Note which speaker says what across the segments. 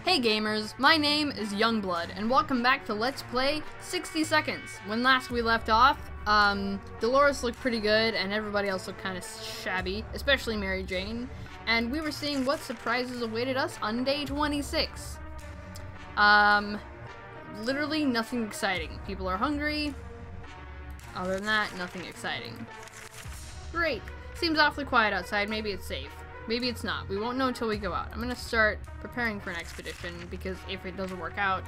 Speaker 1: Hey gamers, my name is Youngblood, and welcome back to Let's Play 60 Seconds. When last we left off, Dolores looked pretty good, and everybody else looked kind of shabby, especially Mary Jane, and we were seeing what surprises awaited us on day 26. Literally nothing exciting. People are hungry. Other than that, nothing exciting. Great. Seems awfully quiet outside. Maybe it's safe. Maybe it's not. We won't know until we go out. I'm gonna start preparing for an expedition, because if it doesn't work out,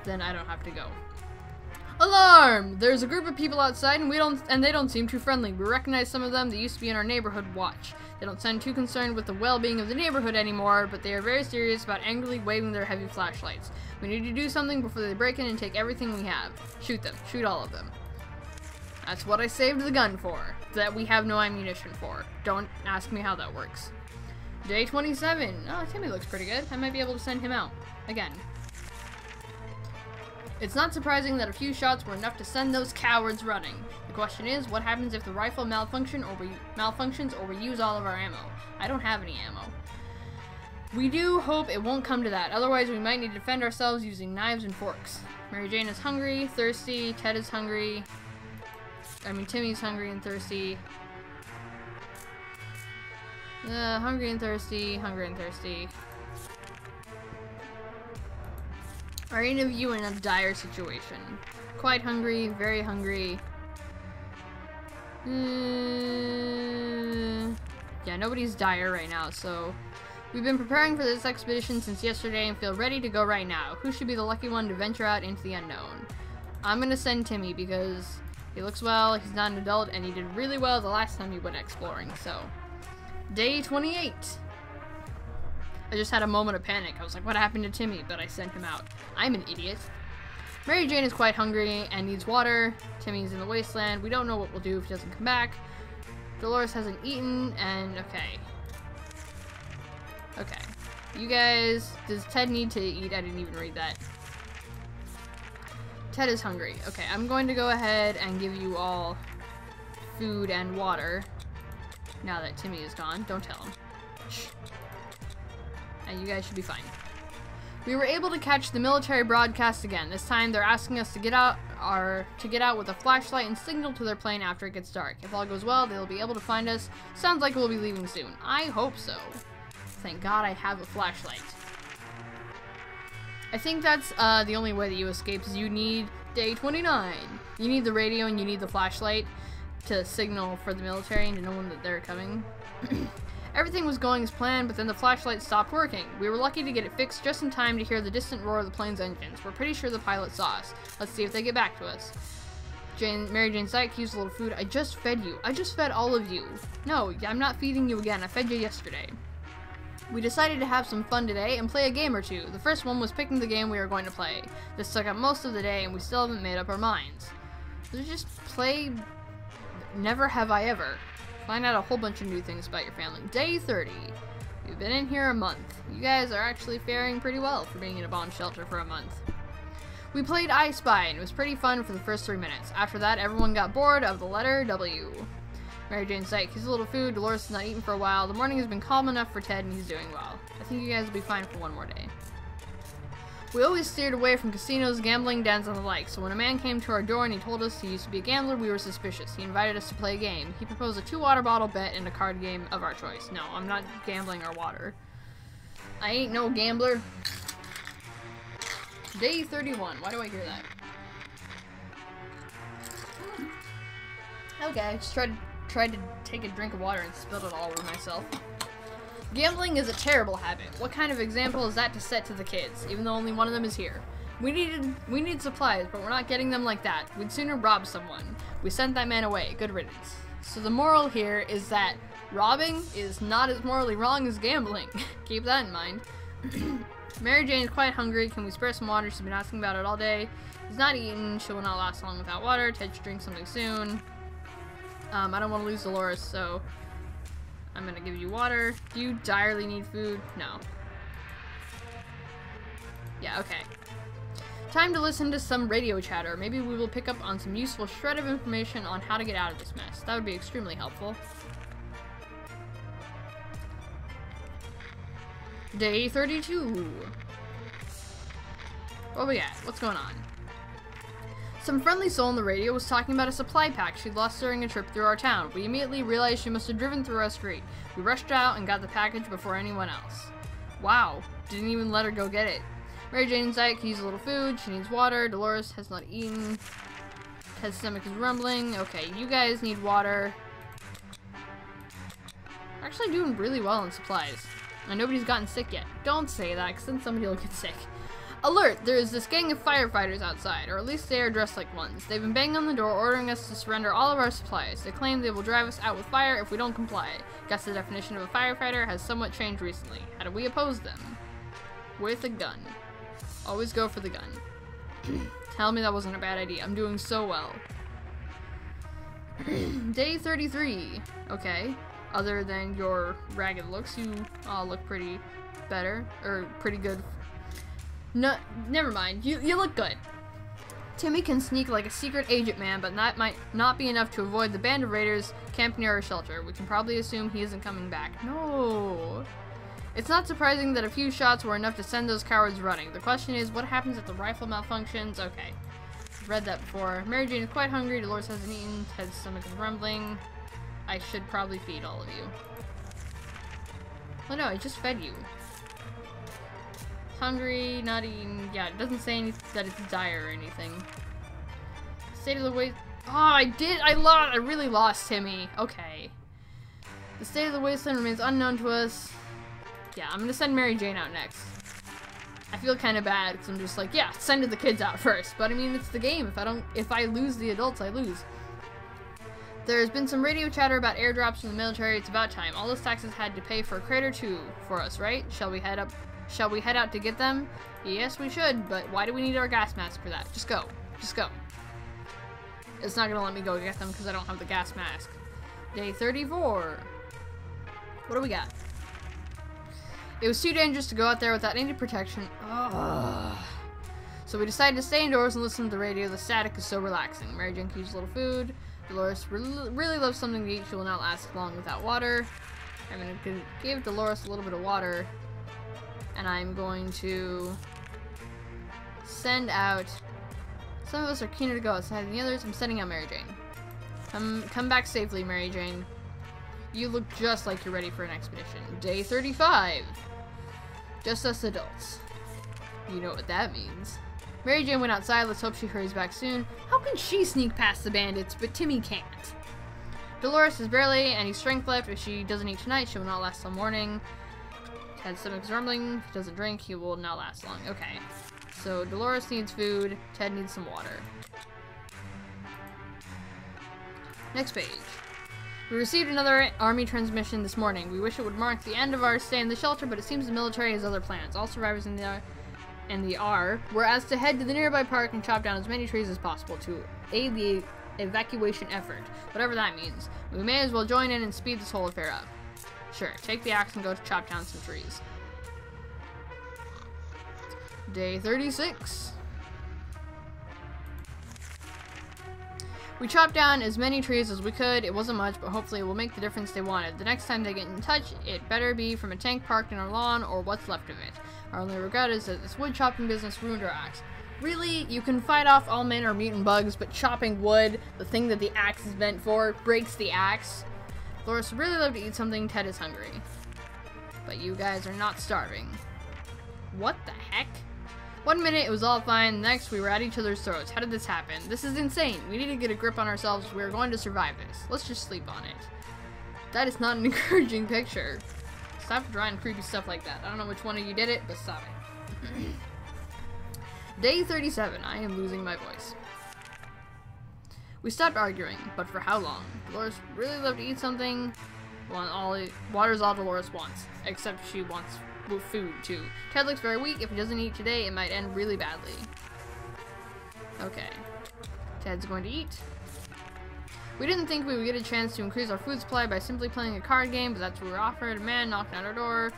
Speaker 1: then I don't have to go. Alarm! There's a group of people outside, and they don't seem too friendly. We recognize some of them that used to be in our neighborhood watch. They don't sound too concerned with the well-being of the neighborhood anymore, but they are very serious about angrily waving their heavy flashlights. We need to do something before they break in and take everything we have. Shoot them. Shoot all of them. That's what I saved the gun for. That we have no ammunition for. Don't ask me how that works. Day 27. Oh, Timmy looks pretty good. I might be able to send him out. Again. It's not surprising that a few shots were enough to send those cowards running. The question is, what happens if the rifle malfunctions or we use all of our ammo? I don't have any ammo. We do hope it won't come to that. Otherwise, we might need to defend ourselves using knives and forks. Mary Jane is hungry, thirsty. Ted is hungry. Timmy's hungry and thirsty. Hungry and thirsty, hungry and thirsty. Are any of you in a dire situation? Quite hungry, very hungry. Yeah, nobody's dire right now, so we've been preparing for this expedition since yesterday and feel ready to go right now. Who should be the lucky one to venture out into the unknown? I'm gonna send Timmy because he looks well, he's not an adult, and he did really well the last time he went exploring, so. Day 28. I just had a moment of panic. I was like, what happened to Timmy? But I sent him out. I'm an idiot. Mary Jane is quite hungry and needs water. Timmy's in the wasteland. We don't know what we'll do if he doesn't come back. Dolores hasn't eaten, and okay. Okay. You guys, does Ted need to eat? I didn't even read that. Ted is hungry. Okay, I'm going to go ahead and give you all food and water. Now that Timmy is gone. Don't tell him. Shh. And you guys should be fine. We were able to catch the military broadcast again. This time they're asking us to get out with a flashlight and signal to their plane after it gets dark. If all goes well, they'll be able to find us. Sounds like we'll be leaving soon. I hope so. Thank God I have a flashlight. I think that's the only way that you escape is you need day 29. You need the radio and you need the flashlight to signal for the military and to know when that they're coming. Everything was going as planned, but then the flashlight stopped working. We were lucky to get it fixed just in time to hear the distant roar of the plane's engines. We're pretty sure the pilot saw us. Let's see if they get back to us. Mary Jane's sight used a little food. I just fed you. I just fed all of you. No, I'm not feeding you again. I fed you yesterday. We decided to have some fun today and play a game or two. The first one was picking the game we were going to play. This took up most of the day and we still haven't made up our minds. Let's just play Never Have I Ever. Find out a whole bunch of new things about your family. Day 30. We've been in here a month. You guys are actually faring pretty well for being in a bomb shelter for a month. We played I Spy and it was pretty fun for the first 3 minutes. After that, everyone got bored of the letter W. Mary Jane's sight keeps a little food. Dolores has not eaten for a while. The morning has been calm enough for Ted and he's doing well. I think you guys will be fine for one more day. We always steered away from casinos, gambling, dens, and the like, so when a man came to our door and he told us he used to be a gambler, we were suspicious. He invited us to play a game. He proposed a 2-water bottle bet and a card game of our choice. No, I'm not gambling or water. I ain't no gambler. Day 31. Why do I hear that? Okay, I just tried to take a drink of water and spilled it all over myself. Gambling is a terrible habit. What kind of example is that to set to the kids, even though only one of them is here? We need supplies, but we're not getting them like that. We'd sooner rob someone. We sent that man away. Good riddance. So the moral here is that robbing is not as morally wrong as gambling. Keep that in mind. Mary Jane is quite hungry. Can we spare some water? She's been asking about it all day. She's not eaten. She will not last long without water. Ted should drink something soon. I don't want to lose Dolores, so I'm gonna give you water. Do you direly need food? No. Yeah, okay. Time to listen to some radio chatter. Maybe we will pick up on some useful shred of information on how to get out of this mess. That would be extremely helpful. Day 32. What we got? What's going on? Some friendly soul on the radio was talking about a supply pack she'd lost during a trip through our town. We immediately realized she must have driven through our street. We rushed out and got the package before anyone else. Wow, didn't even let her go get it. Mary Jane's like, could use a little food, she needs water, Dolores has not eaten, Ted's stomach is rumbling. Okay, you guys need water. We're actually doing really well in supplies. And nobody's gotten sick yet. Don't say that, because then somebody will get sick. Alert! There is this gang of firefighters outside, or at least they are dressed like ones. They've been banging on the door, ordering us to surrender all of our supplies. They claim they will drive us out with fire if we don't comply. Guess the definition of a firefighter has somewhat changed recently. How do we oppose them? With a gun. Always go for the gun. Tell me that wasn't a bad idea. I'm doing so well. Day 33. Okay. Other than your ragged looks, you all look pretty better, or pretty good. No, never mind. You look good. Timmy can sneak like a secret agent man, but that might not be enough to avoid the band of raiders camped near our shelter. We can probably assume he isn't coming back. No. It's not surprising that a few shots were enough to send those cowards running. The question is, what happens if the rifle malfunctions? Okay. I've read that before. Mary Jane is quite hungry. Dolores hasn't eaten. Ted's stomach is rumbling. I should probably feed all of you. Oh no, I just fed you. Hungry, not eating. Yeah, it doesn't say that it's dire or anything. State of the waste. Oh, I really lost Timmy. Okay. The state of the wasteland remains unknown to us. Yeah, I'm gonna send Mary Jane out next. I feel kind of bad because I'm just like, yeah, send the kids out first. But I mean, it's the game. If I lose the adults, I lose. There's been some radio chatter about airdrops from the military. It's about time. All those taxes had to pay for a crate or two for us, right? Shall we head out to get them? Yes, we should, but why do we need our gas mask for that? Just go. Just go. It's not gonna let me go get them because I don't have the gas mask. Day 34. What do we got? It was too dangerous to go out there without any protection. Ugh. So we decided to stay indoors and listen to the radio. The static is so relaxing. Mary Jane keeps a little food. Dolores really loves something to eat. She will not last long without water. I'm going to give Dolores a little bit of water. And I'm going to send out... Some of us are keener to go outside than the others. I'm sending out Mary Jane. Come back safely, Mary Jane. You look just like you're ready for an expedition. Day 35. Just us adults. You know what that means. Mary Jane went outside. Let's hope she hurries back soon. How can she sneak past the bandits, but Timmy can't? Dolores has barely any strength left. If she doesn't eat tonight, she will not last till morning. Ted's stomach is rumbling. If he doesn't drink, he will not last long. Okay. So Dolores needs food. Ted needs some water. Next page. We received another army transmission this morning. We wish it would mark the end of our stay in the shelter, but it seems the military has other plans. All survivors in the R were asked to head to the nearby park and chop down as many trees as possible to aid the evacuation effort, whatever that means. We may as well join in and speed this whole affair up. Sure, take the axe and go to chop down some trees. Day 36. We chopped down as many trees as we could. It wasn't much, but hopefully it will make the difference they wanted. The next time they get in touch, it better be from a tank parked in our lawn or what's left of it. Our only regret is that this wood chopping business ruined our axe. Really, you can fight off all manner of mutant bugs, but chopping wood, the thing that the axe is meant for, breaks the axe. Dolores would really love to eat something. Ted is hungry. But you guys are not starving. What the heck? 1 minute it was all fine, the next we were at each other's throats. How did this happen? This is insane. We need to get a grip on ourselves. We're going to survive this. Let's just sleep on it. That is not an encouraging picture. Stop drawing creepy stuff like that. I don't know which one of you did it, but stop it. Day 37. I am losing my voice. We stopped arguing, but for how long? Dolores really loved to eat something. Water's all Dolores wants, except she wants food too. Ted looks very weak. If he doesn't eat today, it might end really badly. Okay. Ted's going to eat. We didn't think we would get a chance to increase our food supply by simply playing a card game, but that's what we were offered. A man knocked at our door.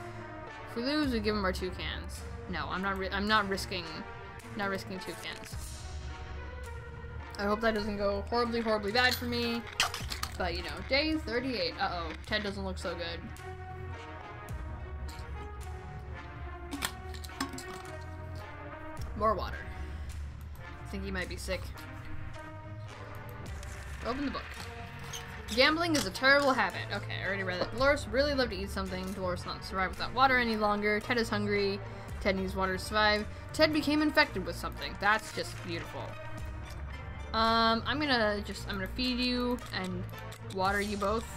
Speaker 1: If we lose, we give him our 2 cans. No, I'm not risking 2 cans. I hope that doesn't go horribly, horribly bad for me. But, you know, day 38. Uh-oh. Ted doesn't look so good. More water. I think he might be sick. Open the book. Gambling is a terrible habit. Okay, I already read it. Dolores would really love to eat something. Dolores not survive without water any longer. Ted is hungry. Ted needs water to survive. Ted became infected with something. That's just beautiful. I'm gonna feed you and water you both,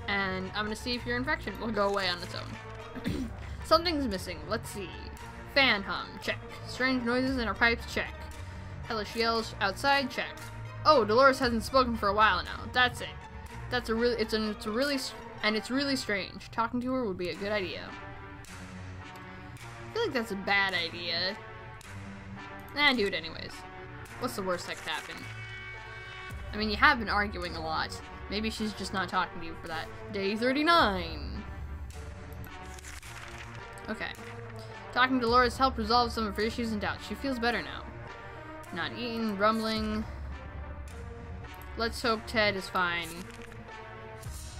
Speaker 1: and I'm gonna see if your infection will go away on its own. Something's missing. Let's see. Fan hum. Check. Strange noises in our pipes. Check. Hellish yells outside. Check. Oh, Dolores hasn't spoken for a while now. That's it. It's really strange. Talking to her would be a good idea. I feel like that's a bad idea. Nah, do it anyways. What's the worst that could happen? I mean, you have been arguing a lot. Maybe she's just not talking to you for that. Day 39. Okay. Talking to Dolores helped resolve some of her issues and doubts. She feels better now. Not eating, rumbling. Let's hope Ted is fine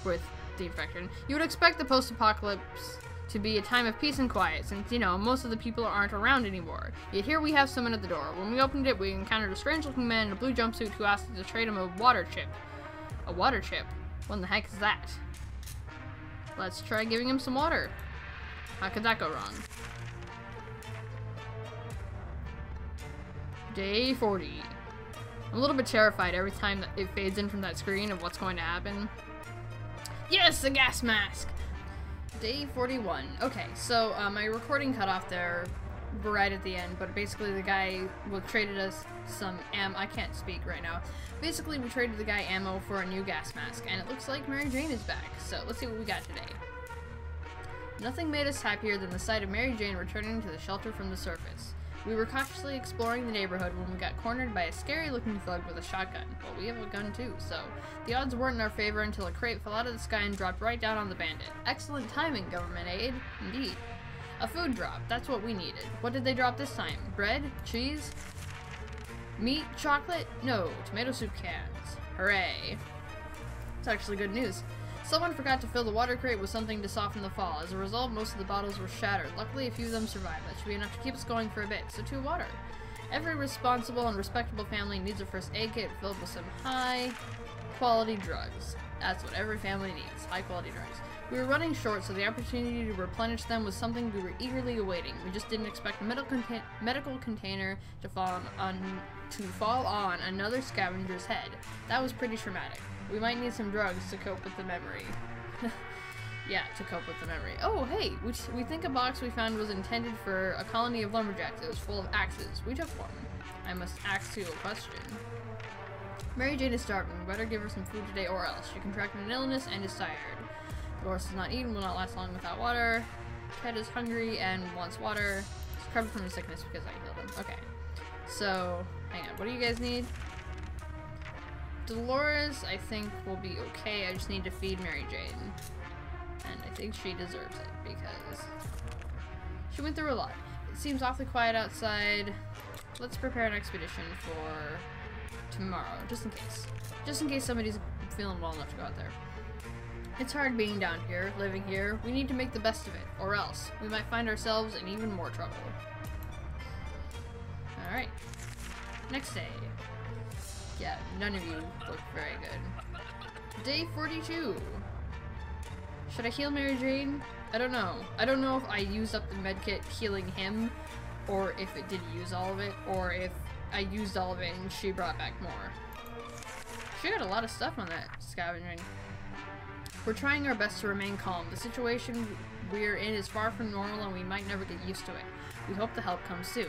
Speaker 1: with the infection. You would expect the post-apocalypse to be a time of peace and quiet, since, you know, most of the people aren't around anymore. Yet here we have someone at the door. When we opened it, we encountered a strange-looking man in a blue jumpsuit who asked us to trade him a water chip. A water chip? What in the heck is that? Let's try giving him some water. How could that go wrong? Day 40. I'm a little bit terrified every time that it fades in from that screen of what's going to happen. Yes, a gas mask! Day 41. Okay, so my recording cut off there right at the end, but basically the guy traded us some I can't speak right now. Basically, we traded the guy ammo for a new gas mask, and it looks like Mary Jane is back. So let's see what we got today. Nothing made us happier than the sight of Mary Jane returning to the shelter from the surface. We were cautiously exploring the neighborhood when we got cornered by a scary-looking thug with a shotgun. Well, we have a gun too, so the odds weren't in our favor until a crate fell out of the sky and dropped right down on the bandit. Excellent timing, government aid. Indeed. A food drop. That's what we needed. What did they drop this time? Bread? Cheese? Meat? Chocolate? No, tomato soup cans. Hooray. It's actually good news. Someone forgot to fill the water crate with something to soften the fall. As a result, most of the bottles were shattered. Luckily, a few of them survived. That should be enough to keep us going for a bit. So to water. Every responsible and respectable family needs a first aid kit filled with some high-quality drugs. That's what every family needs. High-quality drugs. We were running short, so the opportunity to replenish them was something we were eagerly awaiting. We just didn't expect a medical container to fall on another scavenger's head. That was pretty traumatic. We might need some drugs to cope with the memory. Yeah, to cope with the memory. Oh, hey, we think a box we found was intended for a colony of lumberjacks. It was full of axes. We took one. I must ask you a question. Mary Jane is starving. We better give her some food today or else. She contracted an illness and is tired. Dolores is not eaten, will not last long without water. Ted is hungry and wants water. He's recovered from his sickness because I healed him. Okay. So, hang on. What do you guys need? Dolores, I think, will be okay. I just need to feed Mary Jane. And I think she deserves it because she went through a lot. It seems awfully quiet outside. Let's prepare an expedition for tomorrow, just in case. Just in case somebody's feeling well enough to go out there. It's hard being down here, living here. We need to make the best of it, or else we might find ourselves in even more trouble. Alright. Next day. Yeah, none of you look very good. Day 42. Should I heal Mary Jane? I don't know. I don't know if I used up the medkit healing him, or if it did use all of it, or if I used all of it and she brought back more. She got a lot of stuff on that scavenging. We're trying our best to remain calm. The situation we're in is far from normal and we might never get used to it. We hope the help comes soon.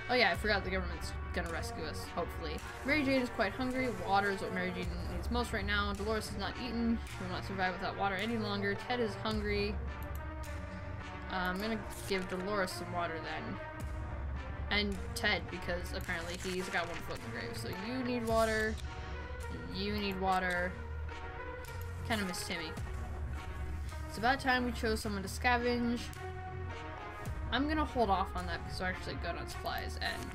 Speaker 1: Oh yeah, I forgot the government's gonna rescue us, hopefully. Mary Jane is quite hungry. Water is what Mary Jane needs most right now. Dolores is not eaten. She will not survive without water any longer. Ted is hungry. I'm gonna give Dolores some water then. And Ted, because apparently he's got one foot in the grave. So you need water. You need water. Kind of miss Timmy. It's about time we chose someone to scavenge. I'm gonna hold off on that because we're actually good on supplies and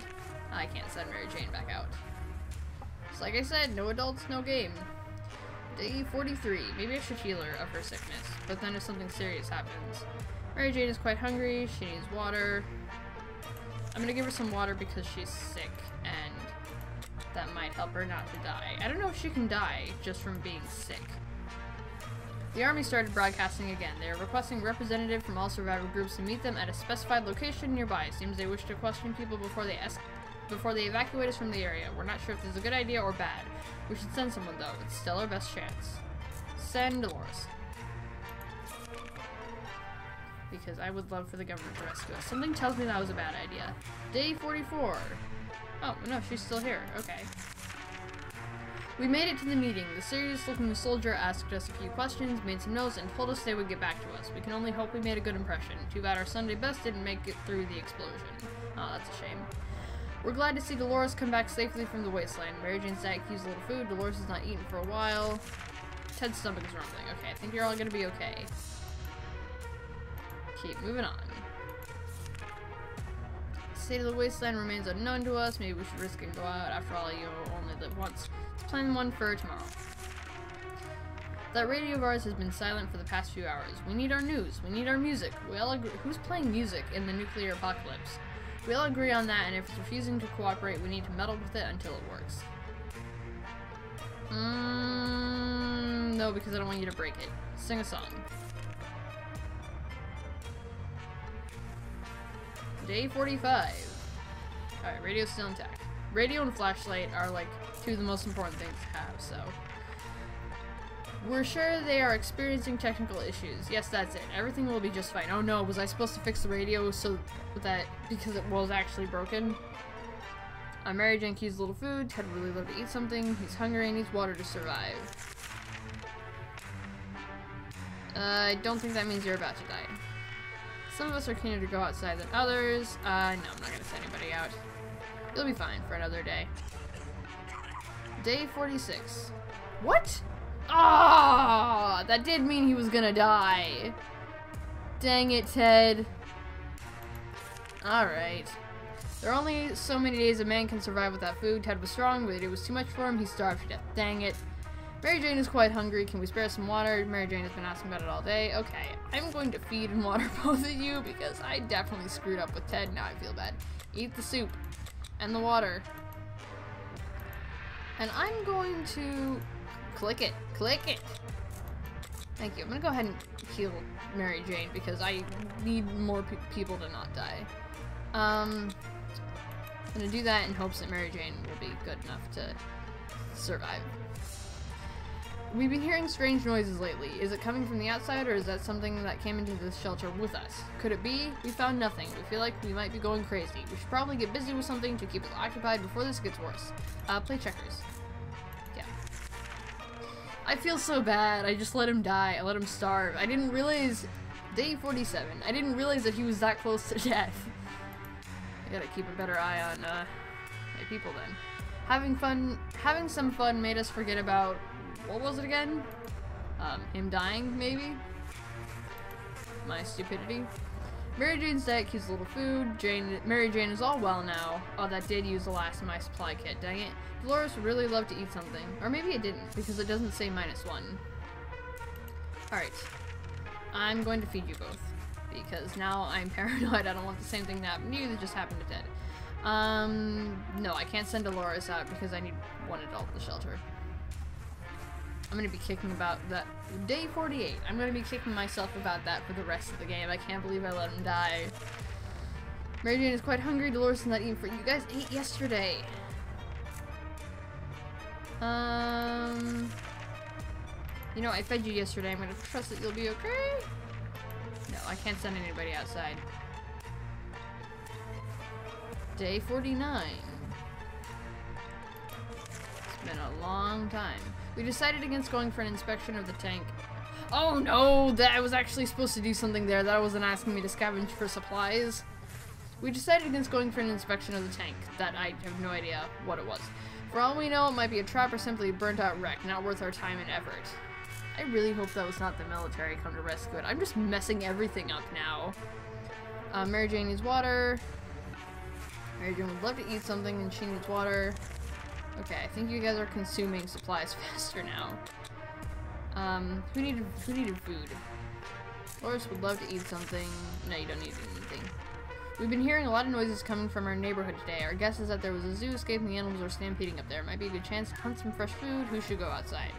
Speaker 1: I can't send Mary Jane back out. So like I said, no adults, no game. Day 43. Maybe I should heal her of her sickness, but then if something serious happens. Mary Jane is quite hungry, she needs water. I'm gonna give her some water because she's sick, and that might help her not to die. I don't know if she can die just from being sick. The army started broadcasting again. They are requesting a representative from all survivor groups to meet them at a specified location nearby. It seems they wish to question people before they evacuate us from the area. We're not sure if this is a good idea or bad. We should send someone though. It's still our best chance. Send Dolores. Because I would love for the government to rescue us. Something tells me that was a bad idea. Day 44. Oh, no, she's still here. Okay. We made it to the meeting. The serious-looking soldier asked us a few questions, made some notes, and told us they would get back to us. We can only hope we made a good impression. Too bad our Sunday best didn't make it through the explosion. Oh, that's a shame. We're glad to see Dolores come back safely from the wasteland. Mary Jane's dad used a little food. Dolores has not eaten for a while. Ted's stomach is rumbling. Okay, I think you're all gonna be okay. Keep moving on. The state of the wasteland remains unknown to us. Maybe we should risk it and go out. After all, you only live once. Let's plan one for tomorrow. That radio of ours has been silent for the past few hours. We need our news. We need our music. We all agree. Who's playing music in the nuclear apocalypse? We all agree on that, and if it's refusing to cooperate, we need to meddle with it until it works. No, because I don't want you to break it. Sing a song. Day 45. Alright, radio's still intact. Radio and flashlight are like two of the most important things to have, so. We're sure they are experiencing technical issues. Yes, that's it. Everything will be just fine. Oh no, was I supposed to fix the radio so that because it was actually broken? Mary Jane used a little food. Ted would really love to eat something. He's hungry and needs water to survive. I don't think that means you're about to die. Some of us are keener to go outside than others. No, I'm not gonna send anybody out. You'll be fine for another day. Day 46. What? Ah, that did mean he was gonna die. Dang it, Ted. Alright. There are only so many days a man can survive without food. Ted was strong, but it was too much for him. He starved to death. Dang it. Mary Jane is quite hungry. Can we spare some water? Mary Jane has been asking about it all day. Okay, I'm going to feed and water both of you because I definitely screwed up with Ted. Now I feel bad. Eat the soup and the water. And I'm going to click it. Click it. Thank you. I'm going to go ahead and heal Mary Jane because I need more people to not die. I'm going to do that in hopes that Mary Jane will be good enough to survive. We've been hearing strange noises lately. Is it coming from the outside, or is that something that came into this shelter with us? Could it be? We found nothing. We feel like we might be going crazy. We should probably get busy with something to keep us occupied before this gets worse. Play checkers. Yeah. I feel so bad. I just let him die. I let him starve. I didn't realize... Day 47. I didn't realize that he was that close to death. I gotta keep a better eye on, my people then. Having some fun made us forget about... What was it again? Him dying, maybe? My stupidity. Mary Jane's deck used a little food. Mary Jane is all well now. Oh, that did use the last of my supply kit, dang it. Dolores would really love to eat something. Or maybe it didn't, because it doesn't say -1. Alright. I'm going to feed you both. Because now I'm paranoid. I don't want the same thing to happen to you that just happened to Ted. No, I can't send Dolores out because I need one adult in the shelter. I'm gonna be kicking about that. Day 48. I'm gonna be kicking myself about that for the rest of the game. I can't believe I let him die. Mary Jane is quite hungry. Dolores is not eating for you guys ate yesterday. You know, I fed you yesterday. I'm gonna trust that you'll be okay. No, I can't send anybody outside. Day 49. It's been a long time. We decided against going for an inspection of the tank. Oh no, that I was actually supposed to do something there. That wasn't asking me to scavenge for supplies. We decided against going for an inspection of the tank. That I have no idea what it was. For all we know, it might be a trap or simply a burnt out wreck, not worth our time and effort. I really hope that was not the military come to rescue it. I'm just messing everything up now. Mary Jane needs water. Mary Jane would love to eat something and she needs water. Okay, I think you guys are consuming supplies faster now. Who needed food? Dolores would love to eat something. No, you don't need anything. We've been hearing a lot of noises coming from our neighborhood today. Our guess is that there was a zoo escape and the animals are stampeding up there. Might be a good chance to hunt some fresh food. Who should go outside?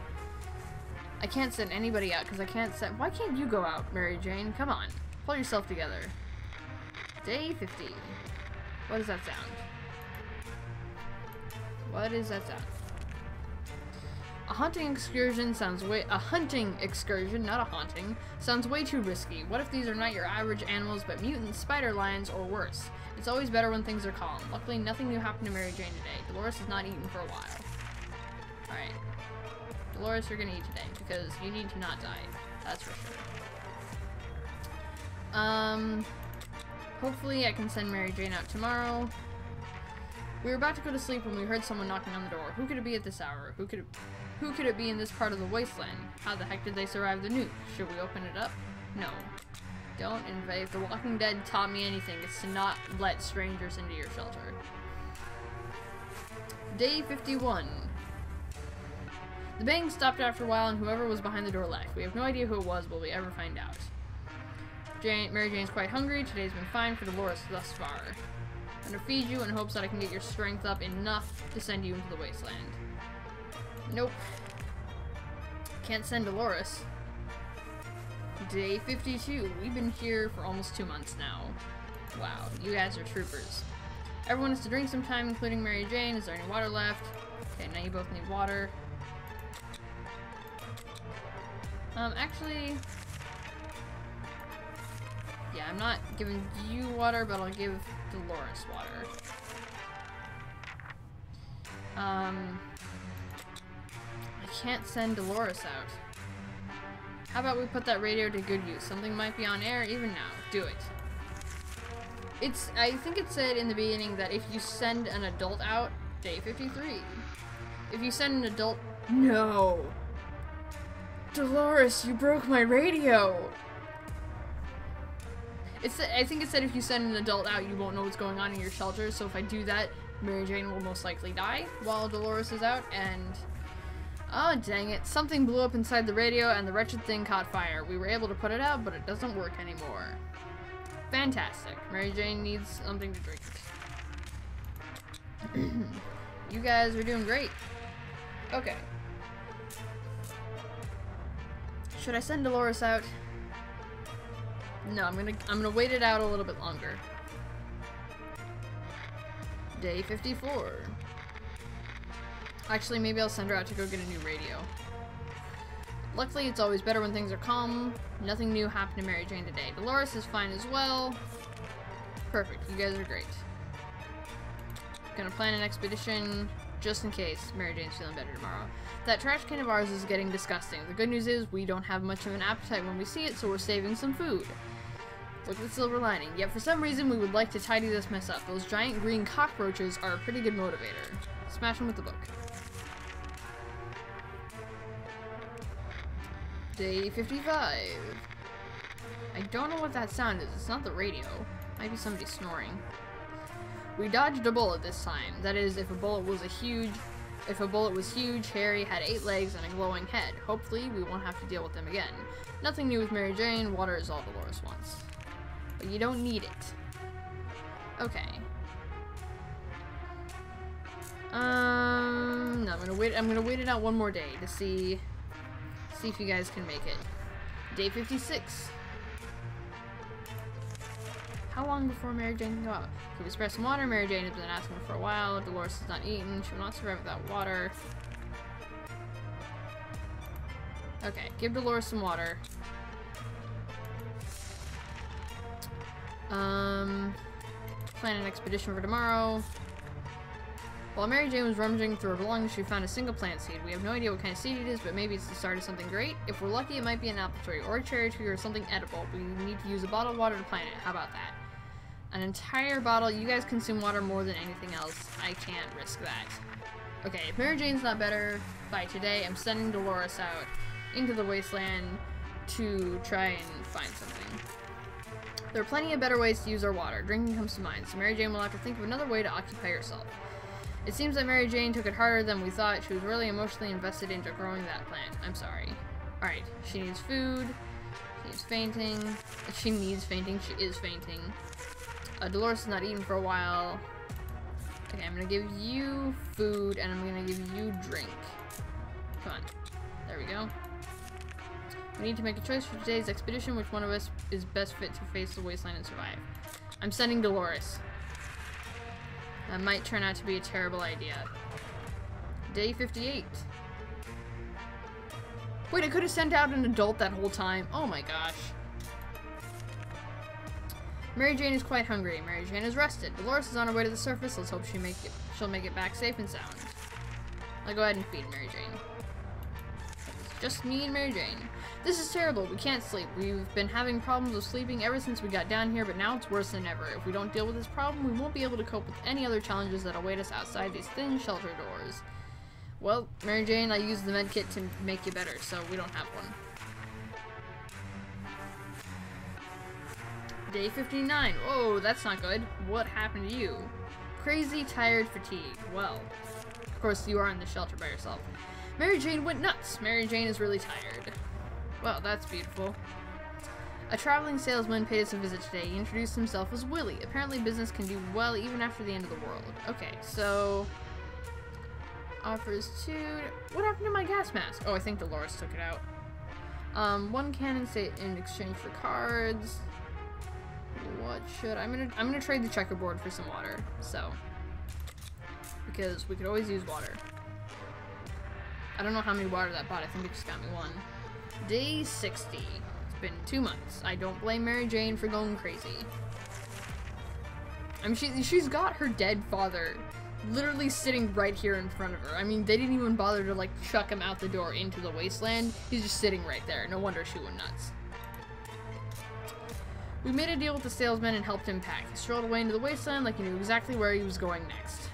Speaker 1: I can't send anybody out because I can't send... Why can't you go out, Mary Jane? Come on. Pull yourself together. Day 50. What does that sound? What is that sound? A hunting excursion sounds way- A hunting excursion, not a haunting, sounds way too risky. What if these are not your average animals, but mutants, spider lions, or worse? It's always better when things are calm. Luckily, nothing new happened to Mary Jane today. Dolores has not eaten for a while. Alright. Dolores, you're gonna eat today, because you need to not die. That's for sure. Hopefully I can send Mary Jane out tomorrow. We were about to go to sleep when we heard someone knocking on the door. Who could it be at this hour? Who could it be in this part of the wasteland? How the heck did they survive the nuke? Should we open it up? No. Don't invade. If The Walking Dead taught me anything, it's to not let strangers into your shelter. Day 51. The bang stopped after a while and whoever was behind the door left. We have no idea who it was. Will we ever find out? Mary Jane's quite hungry. Today's been fine for Dolores thus far. I'm gonna feed you in hopes that I can get your strength up enough to send you into the wasteland. Nope. Can't send Dolores. Day 52. We've been here for almost 2 months now. Wow, you guys are troopers. Everyone has to drink sometime, including Mary Jane. Is there any water left? Okay, now you both need water. Actually... Yeah, I'm not giving you water, but I'll give Dolores water. I can't send Dolores out. How about we put that radio to good use? Something might be on air even now. Do it. I think it said in the beginning that if you send an adult out, day 53. If you send an adult... No! Dolores, you broke my radio! I think it said if you send an adult out, you won't know what's going on in your shelter, so if I do that, Mary Jane will most likely die while Dolores is out, and... Oh, dang it. Something blew up inside the radio, and the wretched thing caught fire. We were able to put it out, but it doesn't work anymore. Fantastic. Mary Jane needs something to drink. You guys are doing great. Okay. Should I send Dolores out? No, I'm gonna wait it out a little bit longer. Day 54. Actually, maybe I'll send her out to go get a new radio. Luckily, it's always better when things are calm. Nothing new happened to Mary Jane today. Dolores is fine as well. Perfect, you guys are great. Gonna plan an expedition just in case Mary Jane's feeling better tomorrow. That trash can of ours is getting disgusting. The good news is we don't have much of an appetite when we see it, so we're saving some food. Look at the silver lining. Yet for some reason we would like to tidy this mess up. Those giant green cockroaches are a pretty good motivator. Smash them with the book. Day 55. I don't know what that sound is. It's not the radio. Might be somebody snoring. We dodged a bullet this time. That is, if a bullet was huge, hairy, had 8 legs, and a glowing head. Hopefully, we won't have to deal with them again. Nothing new with Mary Jane. Water is all Dolores wants. But you don't need it. Okay. No, I'm gonna wait it out one more day to see if you guys can make it. Day 56. How long before Mary Jane can go out? Can we spare some water? Mary Jane has been asking for a while. Dolores has not eaten. She will not survive without water. Okay, give Dolores some water. Plan an expedition for tomorrow. While Mary Jane was rummaging through her belongings, she found a single plant seed. We have no idea what kind of seed it is, but maybe it's the start of something great. If we're lucky, it might be an apple tree, or a cherry tree, or something edible. We need to use a bottle of water to plant it. How about that? An entire bottle. You guys consume water more than anything else. I can't risk that. Okay, if Mary Jane's not better by today, I'm sending Dolores out into the wasteland to try and find something. There are plenty of better ways to use our water. Drinking comes to mind, so Mary Jane will have to think of another way to occupy herself. It seems that Mary Jane took it harder than we thought. She was really emotionally invested into growing that plant. I'm sorry. Alright, she needs food. She needs fainting. She needs fainting. She is fainting. Dolores is not eating for a while. Okay, I'm gonna give you food, and I'm gonna give you drink. Come on. There we go. We need to make a choice for today's expedition. Which one of us is best fit to face the wasteland and survive? I'm sending Dolores. That might turn out to be a terrible idea. Day 58. Wait, I could have sent out an adult that whole time. Oh my gosh. Mary Jane is quite hungry. Mary Jane is rested. Dolores is on her way to the surface. Let's hope she'll make it back safe and sound. I'll go ahead and feed Mary Jane. It's just me and Mary Jane. This is terrible. We can't sleep. We've been having problems with sleeping ever since we got down here, but now it's worse than ever. If we don't deal with this problem, we won't be able to cope with any other challenges that await us outside these thin shelter doors. Well, Mary Jane, I used the medkit to make you better, so we don't have one. Day 59. Whoa, that's not good. What happened to you? Crazy, tired, fatigued. Well, of course you are in the shelter by yourself. Mary Jane went nuts. Mary Jane is really tired. Well, that's beautiful. A traveling salesman paid us a visit today. He introduced himself as Willie. Apparently business can do well even after the end of the world. Okay, so... offers 2... What happened to my gas mask? Oh, I think Dolores took it out. 1 cannon state in exchange for cards. What should... I'm gonna trade the checkerboard for some water, so... because we could always use water. I don't know how many water that bought. I think it just got me 1. Day 60. It's been 2 months. I don't blame Mary Jane for going crazy. I mean, she's got her dead father literally sitting right here in front of her. I mean, they didn't even bother to, like, chuck him out the door into the wasteland. He's just sitting right there. No wonder she went nuts. We made a deal with the salesman and helped him pack. He strolled away into the wasteland like he knew exactly where he was going next.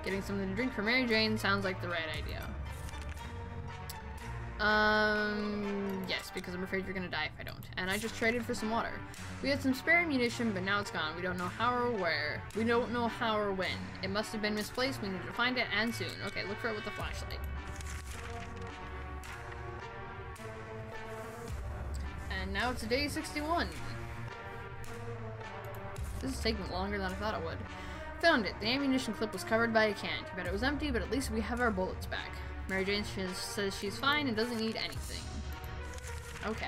Speaker 1: Getting something to drink for Mary Jane sounds like the right idea. Yes, because I'm afraid you're gonna die if I don't. And I just traded for some water. We had some spare ammunition, but now it's gone. We don't know how or where. We don't know how or when. It must have been misplaced. We need to find it, and soon. Okay, look for it with the flashlight. And now it's day 61. This is taking longer than I thought it would. Found it. The ammunition clip was covered by a can. Too bad it was empty, but at least we have our bullets back. Mary Jane says she's fine and doesn't need anything. Okay.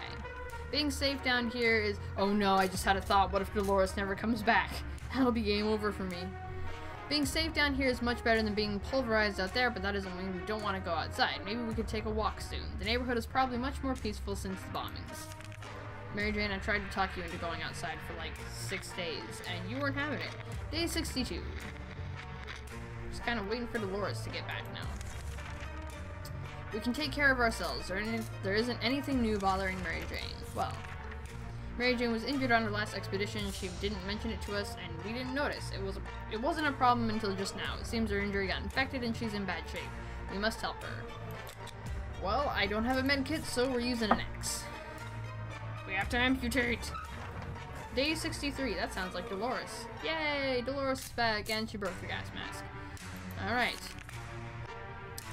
Speaker 1: Being safe down here is... oh no, I just had a thought. What if Dolores never comes back? That'll be game over for me. Being safe down here is much better than being pulverized out there, but that doesn't mean we don't want to go outside. Maybe we could take a walk soon. The neighborhood is probably much more peaceful since the bombings. Mary Jane, I tried to talk you into going outside for like 6 days, and you weren't having it. Day 62. Just kind of waiting for Dolores to get back now. We can take care of ourselves. There isn't anything new bothering Mary Jane. Well, Mary Jane was injured on her last expedition. She didn't mention it to us, and we didn't notice. It wasn't a problem until just now. It seems her injury got infected, and she's in bad shape. We must help her. Well, I don't have a med kit, so we're using an axe. We have to amputate. Day 63. That sounds like Dolores. Yay! Dolores is back, and she broke the gas mask. Alright.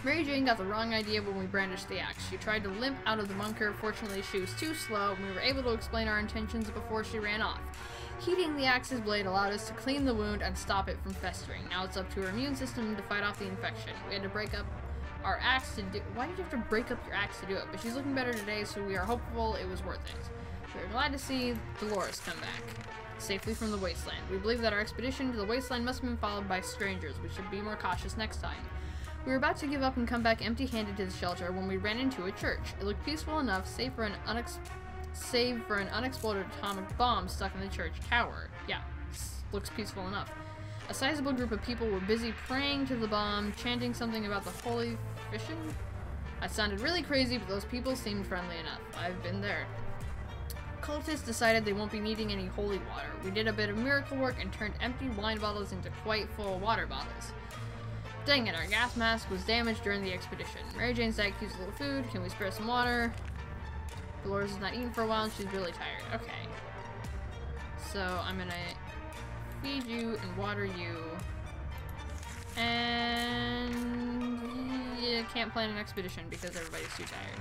Speaker 1: Mary Jane got the wrong idea when we brandished the axe. She tried to limp out of the bunker. Fortunately, she was too slow, and we were able to explain our intentions before she ran off. Heating the axe's blade allowed us to clean the wound and stop it from festering. Now it's up to her immune system to fight off the infection. We had to break up our axe to do... Why did you have to break up your axe to do it? But she's looking better today, so we are hopeful it was worth it. We are glad to see Dolores come back safely from the wasteland. We believe that our expedition to the wasteland must have been followed by strangers. We should be more cautious next time. We were about to give up and come back empty-handed to the shelter when we ran into a church. It looked peaceful enough, save for an unexploded atomic bomb stuck in the church tower. Yeah, looks peaceful enough. A sizable group of people were busy praying to the bomb, chanting something about the holy fission. That sounded really crazy, but those people seemed friendly enough. I've been there. Cultists decided they won't be needing any holy water. We did a bit of miracle work and turned empty wine bottles into quite full water bottles. Dang it, our gas mask was damaged during the expedition. Mary Jane said, "Use a little food. Can we spare some water?" Dolores has not eaten for a while and she's really tired. Okay. So I'm gonna feed you and water you. And yeah, can't plan an expedition because everybody's too tired.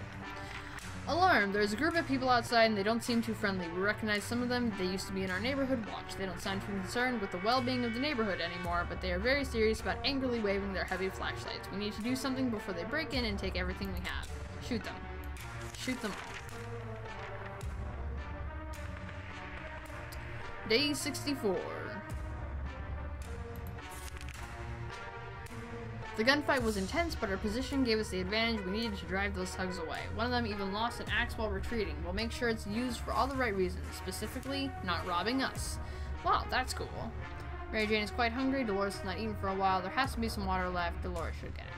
Speaker 1: Alarm! There's a group of people outside and they don't seem too friendly. We recognize some of them. They used to be in our neighborhood watch. They don't sound too concerned with the well-being of the neighborhood anymore, but they are very serious about angrily waving their heavy flashlights. We need to do something before they break in and take everything we have. Shoot them. Shoot them all. Day 64. The gunfight was intense, but our position gave us the advantage. We needed to drive those thugs away. One of them even lost an axe while retreating. We'll make sure it's used for all the right reasons, specifically not robbing us. Wow, that's cool. Mary Jane is quite hungry. Dolores has not eaten for a while. There has to be some water left. Dolores should get it.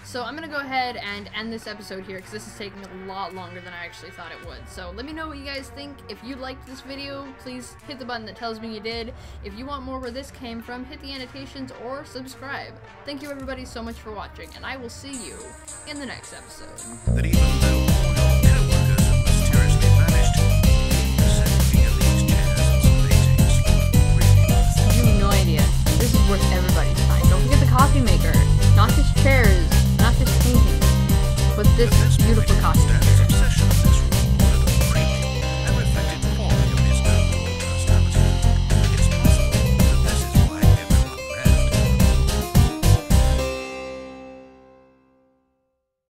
Speaker 1: So I'm going to go ahead and end this episode here because this is taking a lot longer than I actually thought it would. So let me know what you guys think. If you liked this video, please hit the button that tells me you did. If you want more where this came from, hit the annotations or subscribe. Thank you everybody so much for watching, and I will see you in the next episode.
Speaker 2: That even though all your co-workers have mysteriously vanished, the setting of these chairs and some paintings really worth it.
Speaker 1: You have no idea. This is worth everybody's time. Don't forget the coffee maker. Not just chairs, not just paintings, but this beautiful costume.